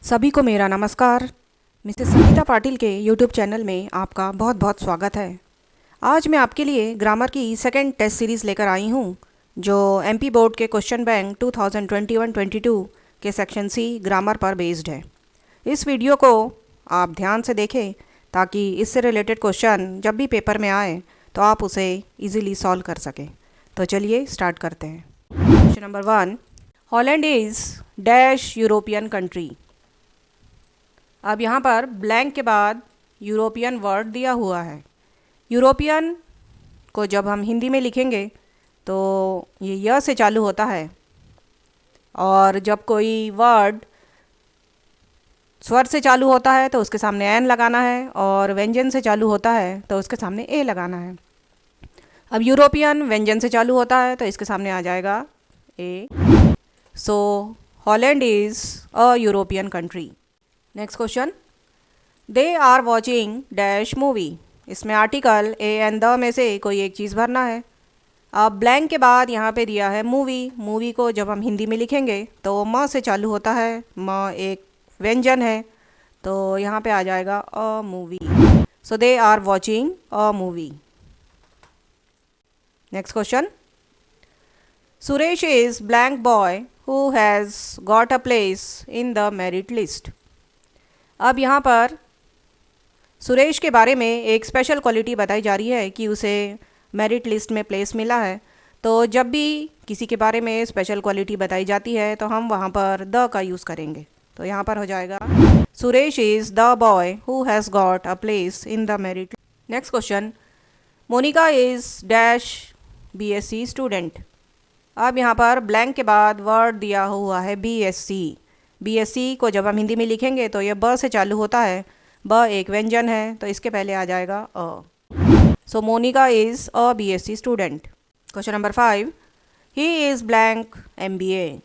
सभी को मेरा नमस्कार। मिसेस संगीता पाटिल के यूट्यूब चैनल में आपका बहुत बहुत स्वागत है। आज मैं आपके लिए ग्रामर की सेकंड टेस्ट सीरीज़ लेकर आई हूँ, जो एमपी बोर्ड के क्वेश्चन बैंक 2021-22 के सेक्शन सी ग्रामर पर बेस्ड है। इस वीडियो को आप ध्यान से देखें ताकि इससे रिलेटेड क्वेश्चन जब भी पेपर में आए तो आप उसे इजीली सॉल्व कर सकें। तो चलिए स्टार्ट करते हैं। Question number 1, Holland is dash European country. अब यहाँ पर ब्लैंक के बाद यूरोपियन वर्ड दिया हुआ है। यूरोपियन को जब हम हिंदी में लिखेंगे तो ये य से चालू होता है, और जब कोई वर्ड स्वर से चालू होता है तो उसके सामने एन लगाना है, और व्यंजन से चालू होता है तो उसके सामने ए लगाना है। अब यूरोपियन व्यंजन से चालू होता है तो इसके सामने आ जाएगा a. So Holland is a European country. Next question, they are watching dash movie. इसमें आर्टिकल ए एंड द में से कोई एक चीज़ भरना है। अब ब्लैंक के बाद यहाँ पे दिया है मूवी। मूवी को जब हम हिंदी में लिखेंगे तो म से चालू होता है, म एक व्यंजन है, तो यहाँ पे आ जाएगा a movie. So they are watching a movie. Next question, Suresh is blank boy who has got a place in the merit list. अब यहाँ पर सुरेश के बारे में एक स्पेशल क्वालिटी बताई जा रही है कि उसे मेरिट लिस्ट में प्लेस मिला है। तो जब भी किसी के बारे में स्पेशल क्वालिटी बताई जाती है तो हम वहाँ पर द का यूज़ करेंगे। तो यहाँ पर हो जाएगा Suresh is the boy who has got a place in the merit. Next question, Monika is dash BSc student. अब यहाँ पर ब्लैंक के बाद वर्ड दिया हुआ है बीएससी। बीएससी को जब हम हिंदी में लिखेंगे तो ये ब से चालू होता है, ब एक व्यंजन है, तो इसके पहले आ जाएगा a. So Monica is a BSc student. Question number 5, he is blank MBA.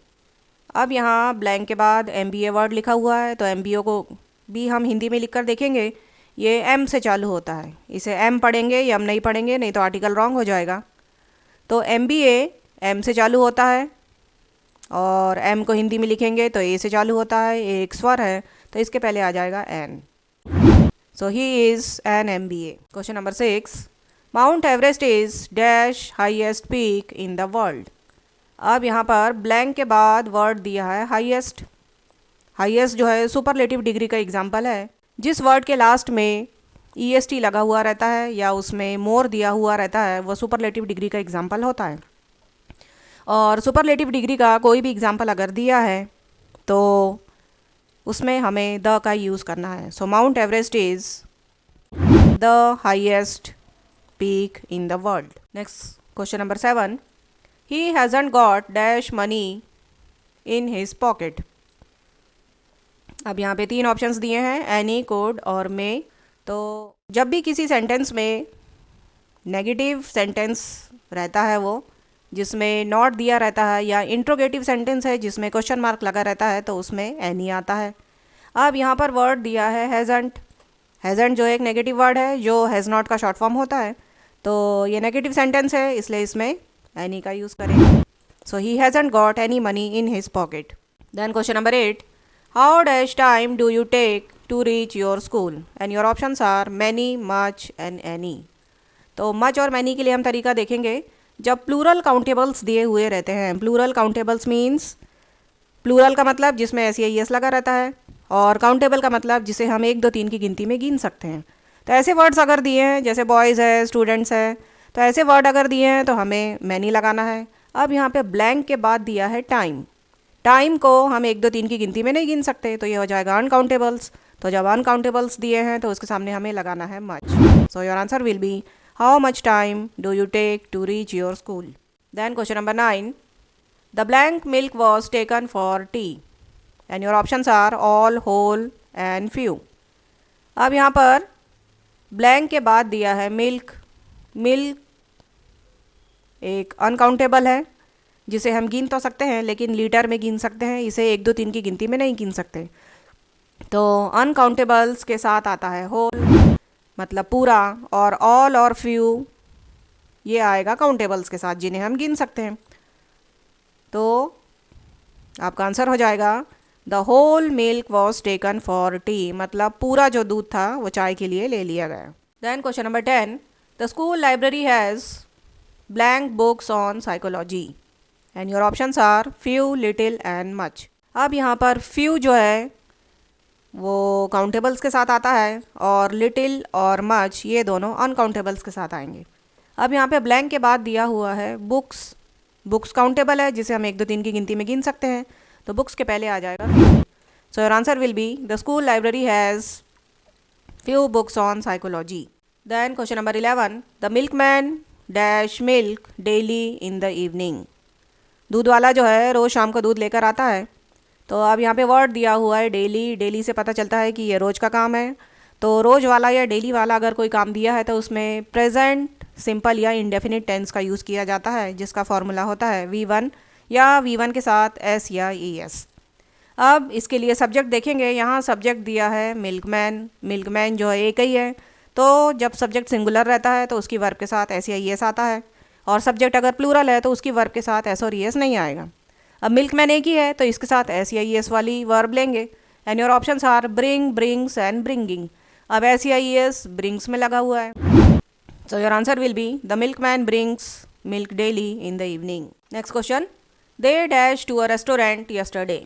अब यहाँ ब्लैंक के बाद एमबीए वर्ड लिखा हुआ है, तो एमबीए को भी हम हिंदी में लिखकर देखेंगे। ये एम से चालू होता है, इसे एम पढ़ेंगे या एम नहीं पढ़ेंगे, नहीं तो आर्टिकल रॉन्ग हो जाएगा। तो एमबीए एम से चालू होता है, और एम को हिंदी में लिखेंगे तो ए से चालू होता है, ए एक स्वर है, तो इसके पहले आ जाएगा an. So he is an MBA. Question number 6, Mount Everest is dash highest peak in the world. अब यहाँ पर ब्लैंक के बाद वर्ड दिया है हाईएस्ट। हाईएस्ट जो है सुपरलेटिव डिग्री का एग्जाम्पल है। जिस वर्ड के लास्ट में ईएसटी लगा हुआ रहता है या उसमें मोर दिया हुआ रहता है वो सुपरलेटिव डिग्री का एग्जाम्पल होता है। और सुपरलेटिव डिग्री का कोई भी एग्जाम्पल अगर दिया है तो उसमें हमें द का यूज़ करना है। So Mount Everest is the highest peak in the world. Next question number 7, he hasn't got dash money in his pocket. अब यहाँ पे 3 ऑप्शंस दिए हैं, एनी, कोड और मे। तो जब भी किसी सेंटेंस में नेगेटिव सेंटेंस रहता है वो जिसमें नॉट दिया रहता है, या इंट्रोगेटिव सेंटेंस है जिसमें क्वेश्चन मार्क लगा रहता है, तो उसमें एनी आता है। अब यहाँ पर वर्ड दिया है हैज़ंट। हैज़ंट जो एक नेगेटिव वर्ड है जो हैज़ नॉट का शॉर्ट फॉर्म होता है, तो ये नेगेटिव सेंटेंस है, इसलिए इसमें एनी का यूज़ करेंगे। So he hasn't got any money in his pocket. Then question number 8, how dash time do you take to reach your school, and your options are many, much and any. तो much और many के लिए हम तरीका देखेंगे जब plural countables दिए हुए रहते हैं। प्लूरल काउंटेबल्स मीन्स, प्लूरल का मतलब जिसमें एस या एस लगा रहता है, और काउंटेबल का मतलब जिसे हम 1 2 3 की गिनती में गिन सकते हैं। तो ऐसे वर्ड्स अगर दिए हैं जैसे बॉयज़ है, स्टूडेंट्स है, तो ऐसे वर्ड अगर दिए हैं तो हमें मैनी लगाना है। अब यहाँ पे ब्लैंक के बाद दिया है टाइम। टाइम को हम 1 2 3 की गिनती में नहीं गिन सकते, तो ये हो जाएगा अनकाउंटेबल्स। तो जब अनकाउंटेबल्स दिए हैं तो उसके सामने हमें लगाना है much. So your answer will B how much time do you take to reach your school? Then question number 9, the blank milk was taken for tea, and your options are all, whole and few. अब यहाँ पर blank के बाद दिया है milk। milk एक uncountable है जिसे हम गिन तो सकते हैं लेकिन लीटर में गिन सकते हैं, इसे 1 2 3 की गिनती में नहीं गिन सकते। तो अनकाउंटेबल्स के साथ आता है होल मतलब पूरा, और ऑल और फ्यू ये आएगा काउंटेबल्स के साथ जिन्हें हम गिन सकते हैं। तो आपका आंसर हो जाएगा the whole milk was taken for tea, मतलब पूरा जो दूध था वो चाय के लिए ले लिया गया। Then question number 10, the school library has blank books on psychology and your options are few, little and much. अब यहाँ पर फ्यू जो है वो काउंटेबल्स के साथ आता है और लिटिल और मच ये दोनों अनकाउंटेबल्स के साथ आएंगे। अब यहाँ पे ब्लैंक के बाद दिया हुआ है बुक्स। बुक्स काउंटेबल है जिसे हम 1 2 3 की गिनती में गिन सकते हैं, तो बुक्स के पहले आ जाएगा few. So your answer will be the school library has few books on psychology. Then question number 11, the milkman dash milk daily in the evening. दूध वाला जो है रोज़ शाम को दूध लेकर आता है। तो अब यहाँ पे वर्ड दिया हुआ है डेली। डेली से पता चलता है कि ये रोज़ का काम है। तो रोज़ वाला या डेली वाला अगर कोई काम दिया है तो उसमें प्रेजेंट सिंपल या इंडेफिनिट टेंस का यूज़ किया जाता है, जिसका फॉर्मूला होता है V1 या V1 के साथ S या ES। अब इसके लिए सब्जेक्ट देखेंगे। यहाँ सब्जेक्ट दिया है मिल्कमैन। मिल्कमैन जो है एक ही है, तो जब सब्जेक्ट सिंगुलर रहता है तो उसकी वर्ब के साथ S या ES आता है, और सब्जेक्ट अगर प्लूरल है तो उसकी वर्ब के साथ S और ES नहीं आएगा। अब मिल्कमैन एक ही है तो इसके साथ S या ES वाली वर्ब लेंगे। And your options are bring, brings and bringing. अब S या ES ब्रिंग्स में लगा हुआ है, so your answer will be the milkman brings milk daily in the evening. Next question, they dash to a restaurant yesterday.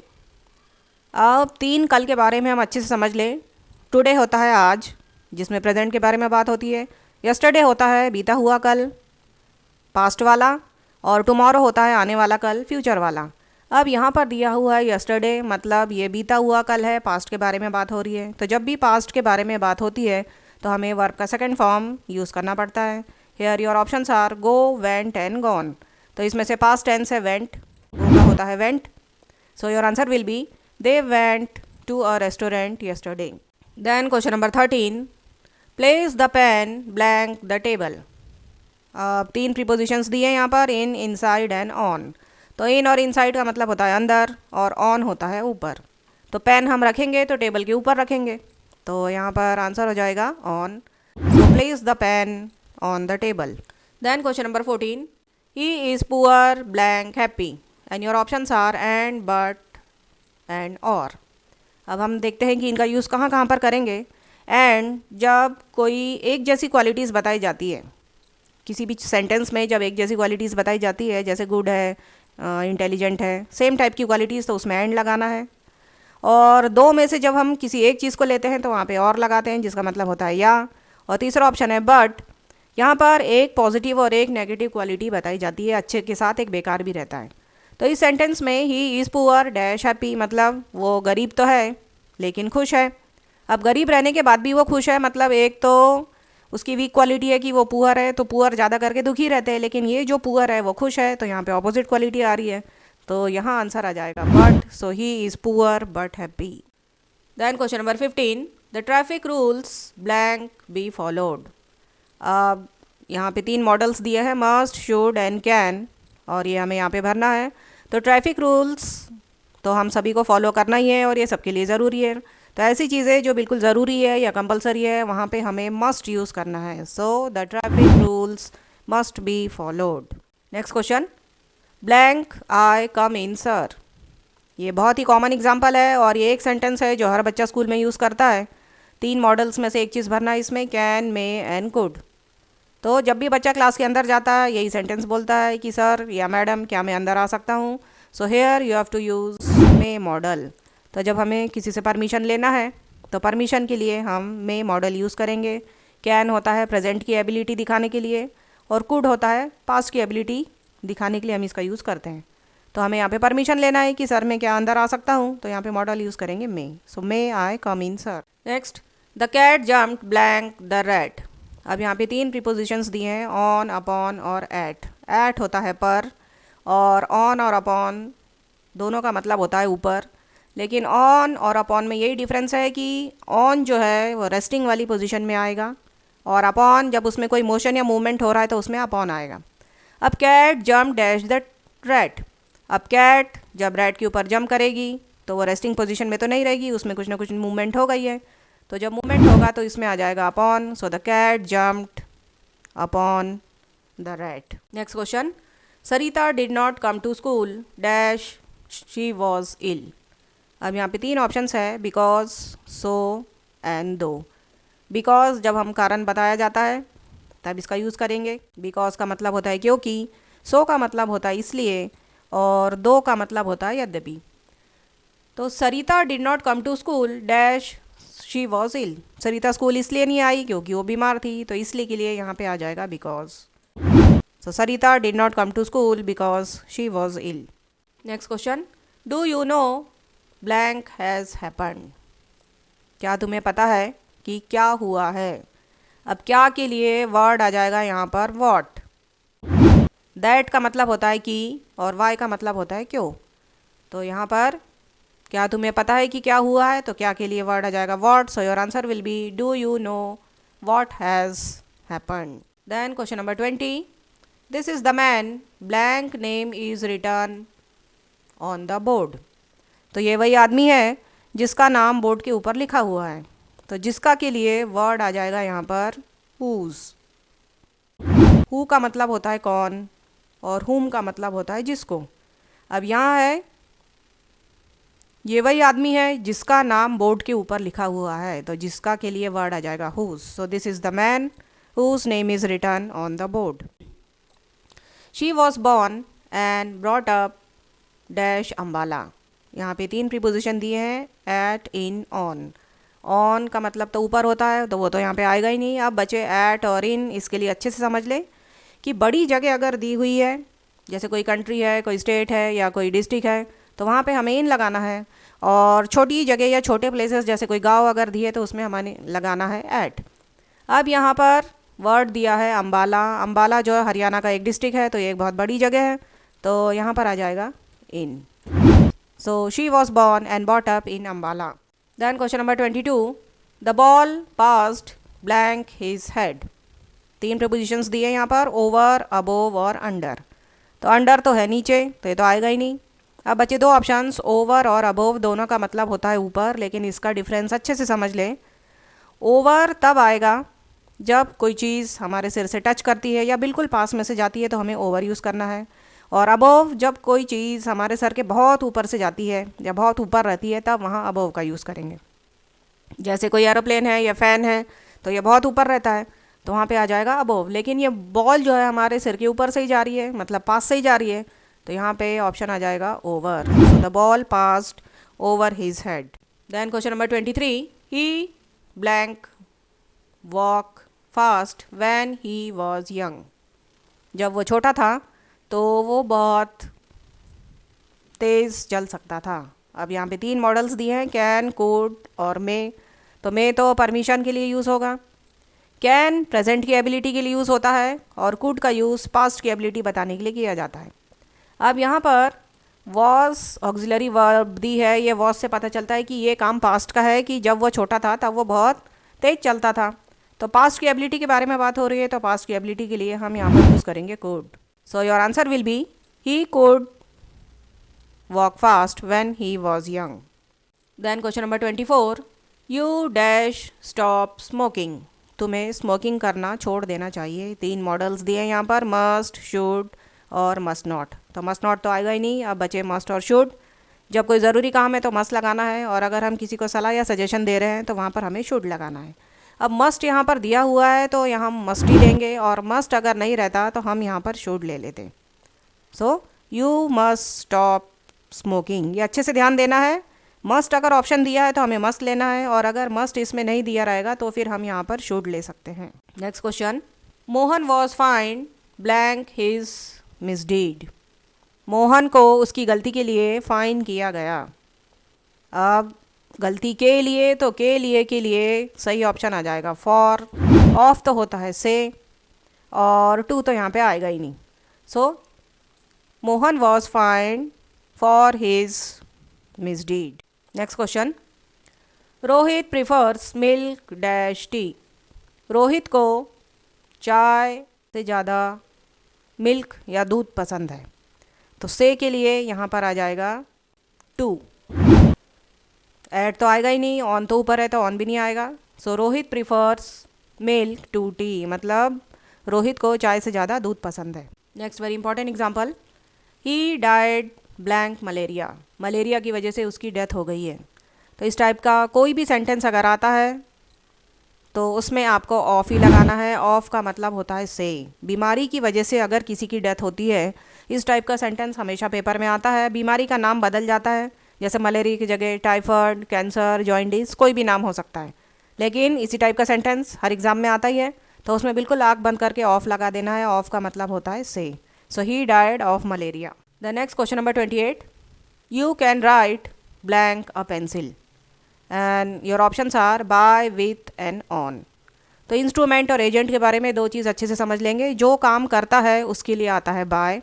अब 3 कल के बारे में हम अच्छे से समझ लें। टुडे होता है आज, जिसमें प्रेजेंट के बारे में बात होती है। यस्टरडे होता है बीता हुआ कल, पास्ट वाला, और टुमारो होता है आने वाला कल, फ्यूचर वाला। अब यहाँ पर दिया हुआ है यस्टरडे, मतलब ये बीता हुआ कल है, पास्ट के बारे में बात हो रही है। तो जब भी पास्ट के बारे में बात होती है तो हमें वर्ब का सेकंड फॉर्म यूज़ करना पड़ता है। Here your options are go, went and gone. तो इसमें से पास्ट टेंस है वेंट, गो का होता है went. So your answer will be they went to a restaurant yesterday. Then question number 13, place the pen blank the table. अब 3 prepositions दिए हैं यहाँ पर, इन, इनसाइड एंड ऑन। तो इन और इनसाइड का मतलब होता है अंदर, और ऑन होता है ऊपर। तो पेन हम रखेंगे तो टेबल के ऊपर रखेंगे, तो यहाँ पर आंसर हो जाएगा on. So place the pen on the table. Then question number 14, he is poor blank happy and your options are and, but and or. अब हम देखते हैं कि इनका यूज़ कहाँ कहाँ पर करेंगे। एंड जब कोई एक जैसी क्वालिटीज़ बताई जाती है किसी भी सेंटेंस में, जब एक जैसी क्वालिटीज़ बताई जाती है, जैसे गुड है, इंटेलिजेंट है, सेम टाइप की क्वालिटीज़, तो उसमें एंड लगाना है। और 2 में से जब हम किसी एक चीज़ को लेते हैं तो वहाँ पे और लगाते हैं, जिसका मतलब होता है या। और तीसरा ऑप्शन है बट। यहाँ पर एक पॉजिटिव और एक नेगेटिव क्वालिटी बताई जाती है, अच्छे के साथ एक बेकार भी रहता है। तो इस सेंटेंस में ही इज़ पुअर डैश हैप्पी, मतलब वो गरीब तो है लेकिन खुश है। अब गरीब रहने के बाद भी वो खुश है, मतलब एक तो उसकी वीक क्वालिटी है कि वो पुअर है, तो पुअर ज़्यादा करके दुखी रहते हैं, लेकिन ये जो पुअर है वो खुश है, तो यहाँ पे ऑपोजिट क्वालिटी आ रही है। तो यहाँ आंसर आ जाएगा but. So he is poor but happy. Then question number 15, the traffic rules blank be followed. अब यहाँ पे 3 मॉडल्स दिए हैं, मस्ट, शुड एंड कैन, और ये हमें यहाँ पे भरना है। तो ट्रैफिक रूल्स तो हम सभी को फॉलो करना ही है और ये सबके लिए ज़रूरी है। तो ऐसी चीज़ें जो बिल्कुल ज़रूरी है या कंपलसरी है वहाँ पे हमें मस्ट यूज़ करना है। So the traffic rules must be followed. Next question, blank I come in sir. ये बहुत ही कॉमन एग्जांपल है और ये एक सेंटेंस है जो हर बच्चा स्कूल में यूज़ करता है। 3 मॉडल्स में से एक चीज़ भरना है इसमें, कैन, मे एंड कुड। तो जब भी बच्चा क्लास के अंदर जाता है यही सेंटेंस बोलता है कि सर या मैडम क्या मैं अंदर आ सकता हूँ। So here you have to use may modal. तो जब हमें किसी से परमिशन लेना है तो परमिशन के लिए हम मे मॉडल यूज़ करेंगे। कैन होता है प्रेजेंट की एबिलिटी दिखाने के लिए, और कुड होता है पास्ट की एबिलिटी दिखाने के लिए हम इसका यूज़ करते हैं। तो हमें यहाँ पे परमिशन लेना है कि सर मैं क्या अंदर आ सकता हूँ, तो यहाँ पे मॉडल यूज़ करेंगे may. So may I come in sir. Next, the cat jumped blank the rat. अब यहाँ पे 3 प्रीपोजिशंस दिए हैं, ऑन, अपॉन और एट। एट होता है पर, और ऑन और अपॉन दोनों का मतलब होता है ऊपर। लेकिन ऑन और अपॉन में यही डिफरेंस है कि ऑन जो है वो रेस्टिंग वाली पोजीशन में आएगा, और अपॉन जब उसमें कोई मोशन या मूवमेंट हो रहा है तो उसमें अपॉन आएगा। अब cat jump dash the rat. अब कैट जब रैट के ऊपर जंप करेगी तो वो रेस्टिंग पोजीशन में तो नहीं रहेगी, उसमें कुछ ना कुछ मूवमेंट हो गई है। तो जब मूवमेंट होगा तो इसमें आ जाएगा upon. So the cat jumped upon the rat. Next question, Sarita did not come to school dash she was ill. अब यहाँ पे 3 ऑप्शंस है, because, so and though. Because जब हम कारण बताया जाता है तब इसका यूज़ करेंगे। बिकॉज का मतलब होता है क्योंकि, सो का मतलब होता है इसलिए, और दो का मतलब होता है यद्यपि। तो Sarita did not come to school dash she was ill. Sarita school इसलिए नहीं आई क्योंकि वो बीमार थी, तो इसलिए के लिए यहाँ पे आ जाएगा because. So Sarita did not come to school because she was ill. Next question, do you know blank has happened. क्या तुम्हें पता है कि क्या हुआ है। अब क्या के लिए वर्ड आ जाएगा यहाँ पर वॉट। दैट का मतलब होता है कि, और वाई का मतलब होता है क्यों। तो यहाँ पर क्या तुम्हें पता है कि क्या हुआ है, तो क्या के लिए वर्ड आ जाएगा what. So your answer will be do you know what has happened. Then question number 20, this is the man blank name is return on the board. तो ये वही आदमी है जिसका नाम बोर्ड के ऊपर लिखा हुआ है। तो जिसका के लिए वर्ड आ जाएगा यहाँ पर हुज। हु का मतलब होता है कौन, और हुम का मतलब होता है जिसको। अब यहाँ है ये वही आदमी है जिसका नाम बोर्ड के ऊपर लिखा हुआ है, तो जिसका के लिए वर्ड आ जाएगा whose. So this is the man whose name is written on the board. She was born and brought up dash Ambala. यहाँ पे 3 प्रीपोजिशन दिए हैं, एट, इन, ऑन। ऑन का मतलब तो ऊपर होता है, तो वो तो यहाँ पे आएगा ही नहीं। अब बचे एट और इन। इसके लिए अच्छे से समझ ले कि बड़ी जगह अगर दी हुई है, जैसे कोई कंट्री है, कोई स्टेट है या कोई डिस्ट्रिक्ट है, तो वहाँ पे हमें इन लगाना है। और छोटी जगह या छोटे प्लेसेस जैसे कोई गांव अगर दिए तो उसमें हमें लगाना है एट। अब यहाँ पर वर्ड दिया है अम्बाला। अम्बाला जो हरियाणा का एक डिस्ट्रिक्ट है, तो ये एक बहुत बड़ी जगह है, तो यहाँ पर आ जाएगा in. So she was born and bought up in Ambala. Then question number 22, the ball passed blank his head. 3 prepositions दिए यहाँ पर, ओवर, अबोव और अंडर। तो अंडर तो है नीचे, तो ये तो आएगा ही नहीं। अब बचे 2 ऑप्शंस, ओवर और अबोव। दोनों का मतलब होता है ऊपर, लेकिन इसका डिफरेंस अच्छे से समझ लें। ओवर तब आएगा जब कोई चीज़ हमारे सिर से टच करती है या बिल्कुल पास में से जाती है, तो हमें ओवर यूज़ करना है। और अबोव जब कोई चीज़ हमारे सर के बहुत ऊपर से जाती है या बहुत ऊपर रहती है, तब वहाँ अबोव का यूज़ करेंगे। जैसे कोई एरोप्लेन है या फ़ैन है, तो ये बहुत ऊपर रहता है, तो वहाँ पे आ जाएगा अबोव। लेकिन ये बॉल जो है हमारे सिर के ऊपर से ही जा रही है, मतलब पास से ही जा रही है, तो यहाँ पे ऑप्शन आ जाएगा over. So the ball passed over his head. Then question number 23, he blank walk fast when he was young. जब वो छोटा था तो वो बहुत तेज़ चल सकता था। अब यहाँ पे 3 मॉडल्स दिए हैं, कैन, कुड और मे। तो मे तो परमिशन के लिए यूज़ होगा, कैन प्रेजेंट की एबिलिटी के लिए यूज़ होता है, और कुड का यूज़ पास्ट की एबिलिटी बताने के लिए किया जाता है। अब यहाँ पर वॉज ऑक्सिलरी वर्ब दी है। ये वॉज से पता चलता है कि ये काम पास्ट का है, कि जब वो छोटा था तब वो बहुत तेज़ चलता था। तो पास्ट की एबिलिटी के बारे में बात हो रही है, तो पास्ट की एबिलिटी के लिए हम यहाँ पर यूज़ करेंगे could. So your answer will be he could walk fast when he was young. Then question number 24, you dash stop smoking. तुम्हें स्मोकिंग करना छोड़ देना चाहिए। 3 मॉडल्स दिए हैं यहाँ पर, मस्ट, शुड और मस्ट नॉट। तो मस्ट नॉट तो आएगा ही नहीं, अब बचे मस्ट और शुड। जब कोई ज़रूरी काम है तो मस्ट लगाना है, और अगर हम किसी को सलाह या सजेशन दे रहे हैं तो वहाँ पर हमें शुड लगाना है। अब मस्ट यहाँ पर दिया हुआ है तो यहाँ हम मस्ट ही लेंगे, और मस्ट अगर नहीं रहता तो हम यहाँ पर शुड ले लेते। So you must stop smoking. ये अच्छे से ध्यान देना है। मस्ट अगर ऑप्शन दिया है तो हमें मस्ट लेना है, और अगर मस्ट इसमें नहीं दिया रहेगा तो फिर हम यहाँ पर शुड ले सकते हैं। Next question, Mohan was fined blank his misdeed. Mohan को उसकी गलती के लिए फाइन किया गया। अब गलती के लिए, तो के लिए सही ऑप्शन आ जाएगा फॉर। ऑफ तो होता है से, और टू तो यहाँ पे आएगा ही नहीं। So Mohan was fined for his misdeed. Next question, Rohit prefers milk dash tea. Rohit को चाय से ज़्यादा मिल्क या दूध पसंद है। तो से के लिए यहाँ पर आ जाएगा टू। ऐड तो आएगा ही नहीं, ऑन तो ऊपर है तो ऑन भी नहीं आएगा। So Rohit prefers milk to tea, मतलब रोहित को चाय से ज़्यादा दूध पसंद है। Next very important example, he died blank malaria, malaria की वजह से उसकी डेथ हो गई है। तो इस टाइप का कोई भी सेंटेंस अगर आता है तो उसमें आपको ऑफ ही लगाना है। ऑफ का मतलब होता है से। बीमारी की वजह से अगर किसी की डेथ होती है, इस टाइप का सेंटेंस हमेशा पेपर में आता है। बीमारी का नाम बदल जाता है, जैसे मलेरिया की जगह टाइफाइड, कैंसर, जॉइंडिस, कोई भी नाम हो सकता है, लेकिन इसी टाइप का सेंटेंस हर एग्ज़ाम में आता ही है। तो उसमें बिल्कुल आँख बंद करके ऑफ लगा देना है। ऑफ का मतलब होता है से। So he died of malaria. The next question number 28, you can write blank a pencil and your options are by, with and on. तो इंस्ट्रूमेंट और एजेंट के बारे में दो चीज़ अच्छे से समझ लेंगे। जो काम करता है उसके लिए आता है बाय,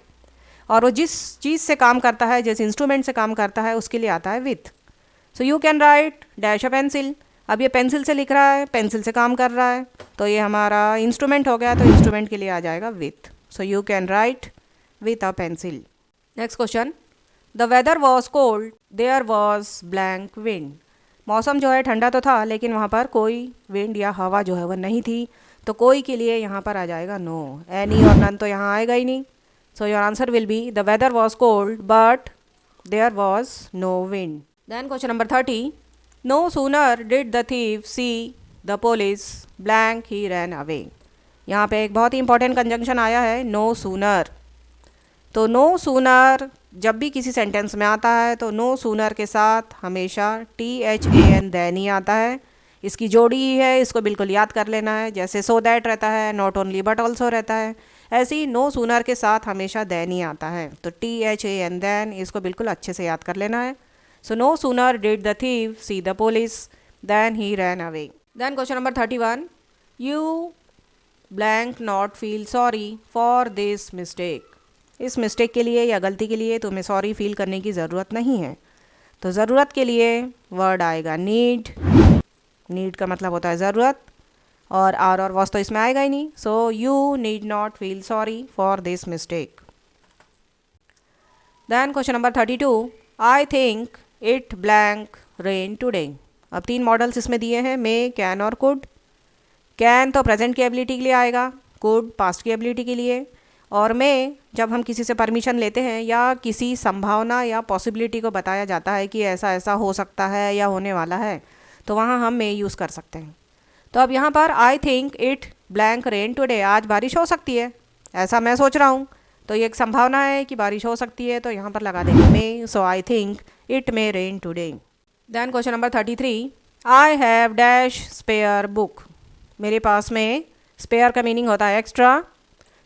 और वो जिस चीज़ से काम करता है, जिस इंस्ट्रूमेंट से काम करता है, उसके लिए आता है with. So you can right dash a pencil. अब ये पेंसिल से लिख रहा है, पेंसिल से काम कर रहा है, तो ये हमारा इंस्ट्रूमेंट हो गया, तो इंस्ट्रूमेंट के लिए आ जाएगा with. So you can write with a pencil. Next question, the weather was cold, there was blank wind. मौसम जो है ठंडा तो था, लेकिन वहाँ पर कोई विंड या हवा जो है वह नहीं थी। तो कोई के लिए यहाँ पर आ जाएगा नो। एनी और नन तो यहाँ आएगा ही नहीं। So your answer will be the weather was cold but there was no wind. Then question number 30, no sooner did the thief see the police blank he ran away. यहाँ पे एक बहुत ही इंपॉर्टेंट कंजंक्शन आया है, no sooner. तो no sooner जब भी किसी सेंटेंस में आता है तो नो सूनर के साथ हमेशा THAN देन ही आता है। इसकी जोड़ी ही है, इसको बिल्कुल याद कर लेना है। जैसे सो दैट रहता है, नॉट ओनली बट ऑल्सो रहता है, ऐसे ही नो सूनर के साथ हमेशा देन ही आता है। तो THAN देन, इसको बिल्कुल अच्छे से याद कर लेना है। So no sooner did the thief see the police then he ran away. Then question number 31, you blank not feel sorry for this mistake. इस मिस्टेक के लिए या गलती के लिए तुम्हें सॉरी फील करने की ज़रूरत नहीं है। तो ज़रूरत के लिए वर्ड आएगा नीड। नीड का मतलब होता है ज़रूरत, और आर और वॉज तो इसमें आएगा ही नहीं। So you need not feel sorry for this mistake. Then question number 32, I think it blank rain today. अब 3 मॉडल्स इसमें दिए हैं, मे, कैन और कुड। कैन तो प्रेजेंट की एबिलिटी के लिए आएगा, कुड पास्ट की एबिलिटी के लिए, और में जब हम किसी से परमिशन लेते हैं या किसी संभावना या पॉसिबिलिटी को बताया जाता है कि ऐसा ऐसा हो सकता है या होने वाला है, तो वहाँ हम में यूज़ कर सकते हैं। तो अब यहाँ पर आई think it blank rain today, आज बारिश हो सकती है, ऐसा मैं सोच रहा हूँ। तो ये एक संभावना है कि बारिश हो सकती है, तो यहाँ पर लगा देंगे may. So I think it may rain today. Then question number 33, I have dash spare book. मेरे पास में, स्पेयर का मीनिंग होता है एक्स्ट्रा,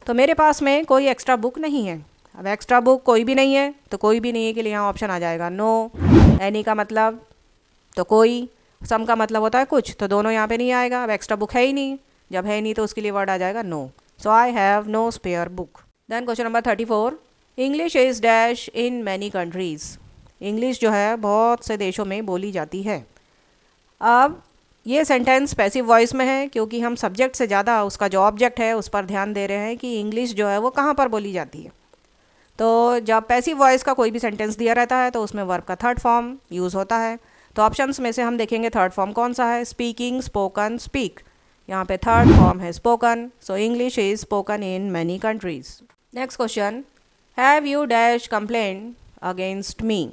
तो मेरे पास में कोई एक्स्ट्रा बुक नहीं है। अब एक्स्ट्रा बुक कोई भी नहीं है, तो कोई भी नहीं है के लिए यहाँ ऑप्शन आ जाएगा नो। एनी का मतलब तो कोई, सम का मतलब होता है कुछ, तो दोनों यहाँ पे नहीं आएगा। अब एक्स्ट्रा बुक है ही नहीं, जब है नहीं तो उसके लिए वर्ड आ जाएगा no. So I have no spare book. Then question number 34, English is dash in many countries. English जो है बहुत से देशों में बोली जाती है। अब ये सेंटेंस पैसिव वॉइस में है, क्योंकि हम सब्जेक्ट से ज़्यादा उसका जो ऑब्जेक्ट है उस पर ध्यान दे रहे हैं कि इंग्लिश जो है वो कहाँ पर बोली जाती है। तो जब पैसिव वॉइस का कोई भी सेंटेंस दिया रहता है तो उसमें वर्ब का थर्ड फॉर्म यूज़ होता है। तो ऑप्शंस में से हम देखेंगे थर्ड फॉर्म कौन सा है, स्पीकिंग, स्पोकन, स्पीक। यहाँ पे थर्ड फॉर्म है spoken. So English is spoken in many countries. Next question, have you dash complain against me.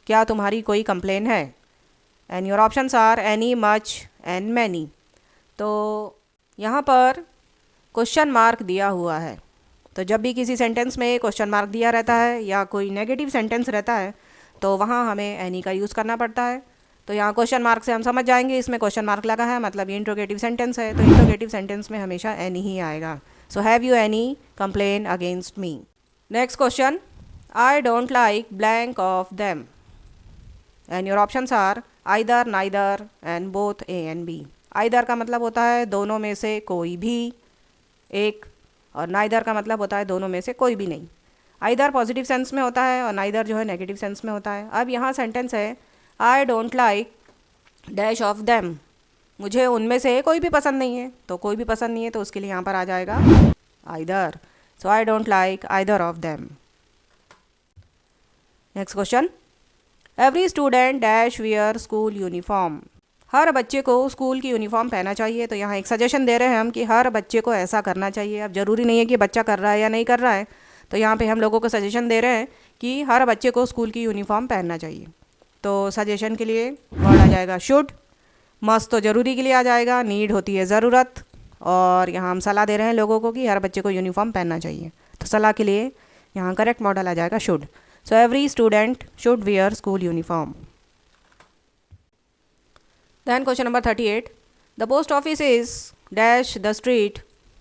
क्या तुम्हारी कोई कंप्लेन है? And your options are any, much and many. तो यहाँ पर क्वेश्चन मार्क दिया हुआ है, तो जब भी किसी सेंटेंस में क्वेश्चन मार्क दिया रहता है या कोई नेगेटिव सेंटेंस रहता है तो वहाँ हमें एनी का यूज़ करना पड़ता है। तो यहाँ क्वेश्चन मार्क से हम समझ जाएंगे इसमें क्वेश्चन मार्क लगा है, मतलब ये इंट्रोगेटिव सेंटेंस है, तो इंट्रोगेटिव सेंटेंस में हमेशा एनी ही आएगा। So have you any complain against me. Next question, I don't like blank of them. And your options are either, neither and both A and B. Either का मतलब होता है दोनों में से कोई भी एक, और नाइदर का मतलब होता है दोनों में से कोई भी नहीं। आइदर पॉजिटिव सेंस में होता है और नाइदर जो है नेगेटिव सेंस में होता है। अब यहाँ सेंटेंस है आई don't like dash of them, मुझे उनमें से कोई भी पसंद नहीं है। तो कोई भी पसंद नहीं है तो उसके लिए यहाँ पर आ जाएगा either. So I don't like either of them. Next question, every student dash wear school uniform. हर बच्चे को स्कूल की यूनिफॉर्म पहनना चाहिए। तो यहाँ एक सजेशन दे रहे हैं हम कि हर बच्चे को ऐसा करना चाहिए। अब ज़रूरी नहीं है कि बच्चा कर रहा है या नहीं कर रहा है, तो यहाँ पे हम लोगों को सजेशन दे रहे हैं कि हर बच्चे को स्कूल की यूनिफॉर्म पहनना चाहिए। तो सजेशन के लिए वर्ड आ जाएगा शुड, मस्ट तो ज़रूरी के लिए आ जाएगा, नीड होती है ज़रूरत, और यहाँ हम सलाह दे रहे हैं लोगों को कि हर बच्चे को यूनिफॉर्म पहनना चाहिए। तो सलाह के लिए यहाँ करेक्ट मॉडल आ जाएगा should. So every student should wear school uniform. Then question number 38. The post office is dash the street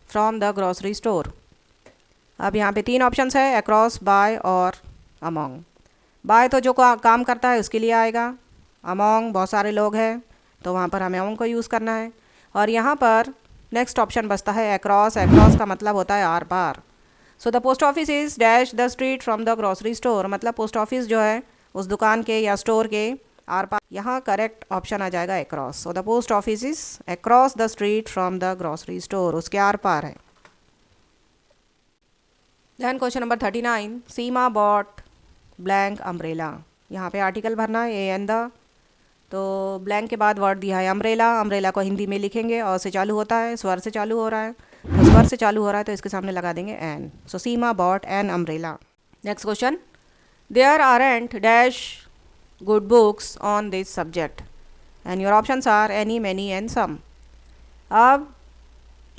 from the grocery store. अब यहाँ पे 3 ऑप्शंस है, अक्रॉस, बाय और अमोंग। बाय तो जो काम करता है उसके लिए आएगा, अमोंग बहुत सारे लोग हैं तो वहाँ पर हमें अमोंग को यूज़ करना है, और यहाँ पर नेक्स्ट ऑप्शन बचता है अक्रॉस। अक्रॉस का मतलब होता है आर पार। So the post office is dash the street from the grocery store, मतलब पोस्ट ऑफिस जो है उस दुकान के या स्टोर के आर पार। यहाँ करेक्ट ऑप्शन आ जाएगा across. So the post office is across the street from the grocery store, उसके आर पार है। Then question number 39. Seema bought blank umbrella. यहाँ पे आर्टिकल भरना है, ए एंड द। तो ब्लैंक के बाद वर्ड दिया है अम्ब्रेला। अम्ब्रेला को हिंदी में लिखेंगे, और से चालू होता है, स्वर से चालू हो रहा है, तो स्वर से चालू हो रहा है तो इसके सामने लगा देंगे an. So Seema bought an umbrella. Next question. There aren't dash good books on this subject, and your options are any, many and some. अब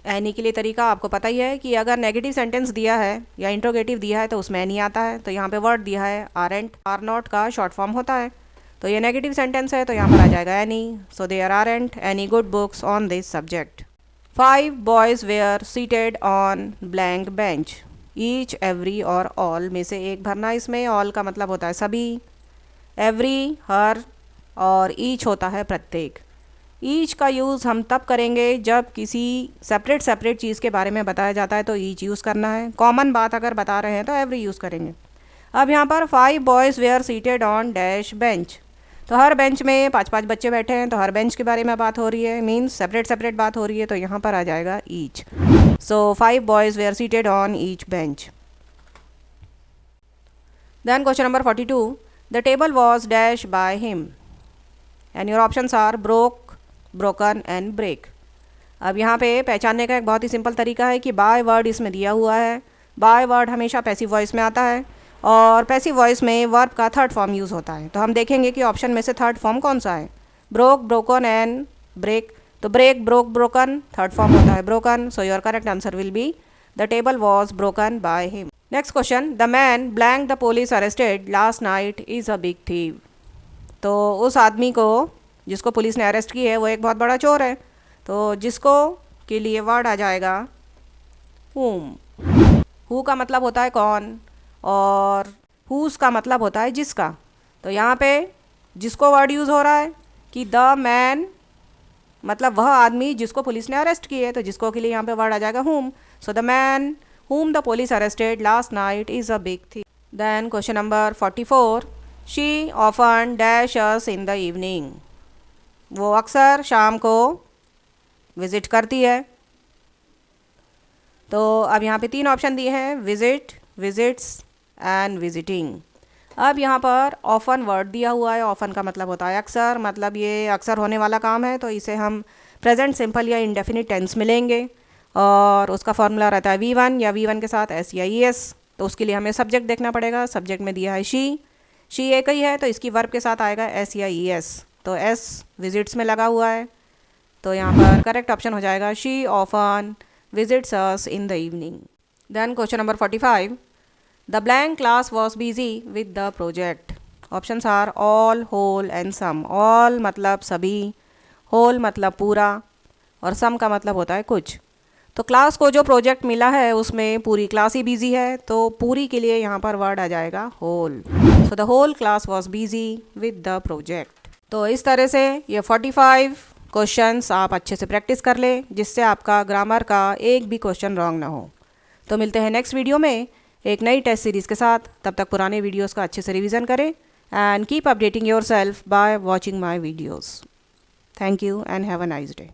any के लिए तरीका आपको पता ही है कि अगर नेगेटिव सेंटेंस दिया है या इंट्रोगेटिव दिया है तो उसमें any आता है। तो यहाँ पे वर्ड दिया है aren't, are not का शॉर्ट फॉर्म होता है, तो ये नेगेटिव सेंटेंस है तो यहाँ पर आ जाएगा any. So there aren't any good books on this subject. 5 boys were seated on blank bench. each, every और all में से एक भरना। इसमें all का मतलब होता है सभी, एवरी हर, और ईच होता है प्रत्येक। ईच का यूज़ हम तब करेंगे जब किसी सेपरेट चीज़ के बारे में बताया जाता है तो ईच यूज़ करना है। कॉमन बात अगर बता रहे हैं तो एवरी यूज़ करेंगे। अब यहाँ पर 5 boys were seated on dash bench, तो हर बेंच में 5-5 बच्चे बैठे हैं तो हर बेंच के बारे में बात हो रही है, मीन्स सेपरेट बात हो रही है, तो यहाँ पर आ जाएगा each. So 5 boys were seated on each bench. Then question number 42. The table was dashed by him, and your options are broke, broken and break. अब यहाँ पे पहचानने का एक बहुत ही सिंपल तरीका है कि बाय वर्ड इसमें दिया हुआ है। बाय वर्ड हमेशा पैसिव वॉइस में आता है, और पैसिव वॉइस में वर्ब का थर्ड फॉर्म यूज़ होता है। तो हम देखेंगे कि ऑप्शन में से थर्ड फॉर्म कौन सा है, ब्रोक, ब्रोकन एंड ब्रेक। तो break, broke, broken third form होता है broken. So your correct answer will be the table was broken by him. Next question. The man blank the police arrested last night is a big thief. तो उस आदमी को जिसको police ने arrest की है वो एक बहुत बड़ा चोर है। तो जिसको के लिए वर्ड आ जाएगा whom. हु का मतलब होता है कौन, और हुज का मतलब होता है जिसका। तो यहाँ पे जिसको वर्ड यूज़ हो रहा है कि द मैन, मतलब वह आदमी जिसको पुलिस ने अरेस्ट की है, तो जिसको के लिए यहाँ पे वर्ड आ जाएगा whom. So the man whom the police arrested last night is a big thief. Then question number 44. She often dash us in the evening. वो अक्सर शाम को विज़िट करती है। तो अब यहाँ पे 3 ऑप्शन दिए हैं, विज़िट, विज़िट्स एंड विज़िटिंग। अब यहाँ पर ऑफन वर्ड दिया हुआ है। ऑफन का मतलब होता है अक्सर, मतलब ये अक्सर होने वाला काम है, तो इसे हम प्रेजेंट सिंपल या इंडेफिनिट टेंस में लेंगे, और उसका फॉर्मूला रहता है V1 या V1 के साथ S या ES। तो उसके लिए हमें सब्जेक्ट देखना पड़ेगा। सब्जेक्ट में दिया है शी एक ही है तो इसकी वर्ब के साथ आएगा S या ES। तो S विजिट्स में लगा हुआ है, तो यहाँ पर करेक्ट ऑप्शन हो जाएगा she often visits us in the evening. Then question number 45. The blank class was busy with the project. Options are all, whole and some. All मतलब सभी, होल मतलब पूरा, और सम का मतलब होता है कुछ। तो क्लास को जो प्रोजेक्ट मिला है उसमें पूरी क्लास ही बिजी है, तो पूरी के लिए यहाँ पर वर्ड आ जाएगा whole. So the whole class was busy with the project. तो इस तरह से ये 45 क्वेश्चंस आप अच्छे से प्रैक्टिस कर लें, जिससे आपका ग्रामर का एक भी क्वेश्चन रॉन्ग ना हो। तो मिलते हैं नेक्स्ट वीडियो में एक नई टेस्ट सीरीज़ के साथ। तब तक पुराने वीडियोज़ का अच्छे से रिविज़न करें, and keep updating your self by watching my videos. Thank you and have a nice day.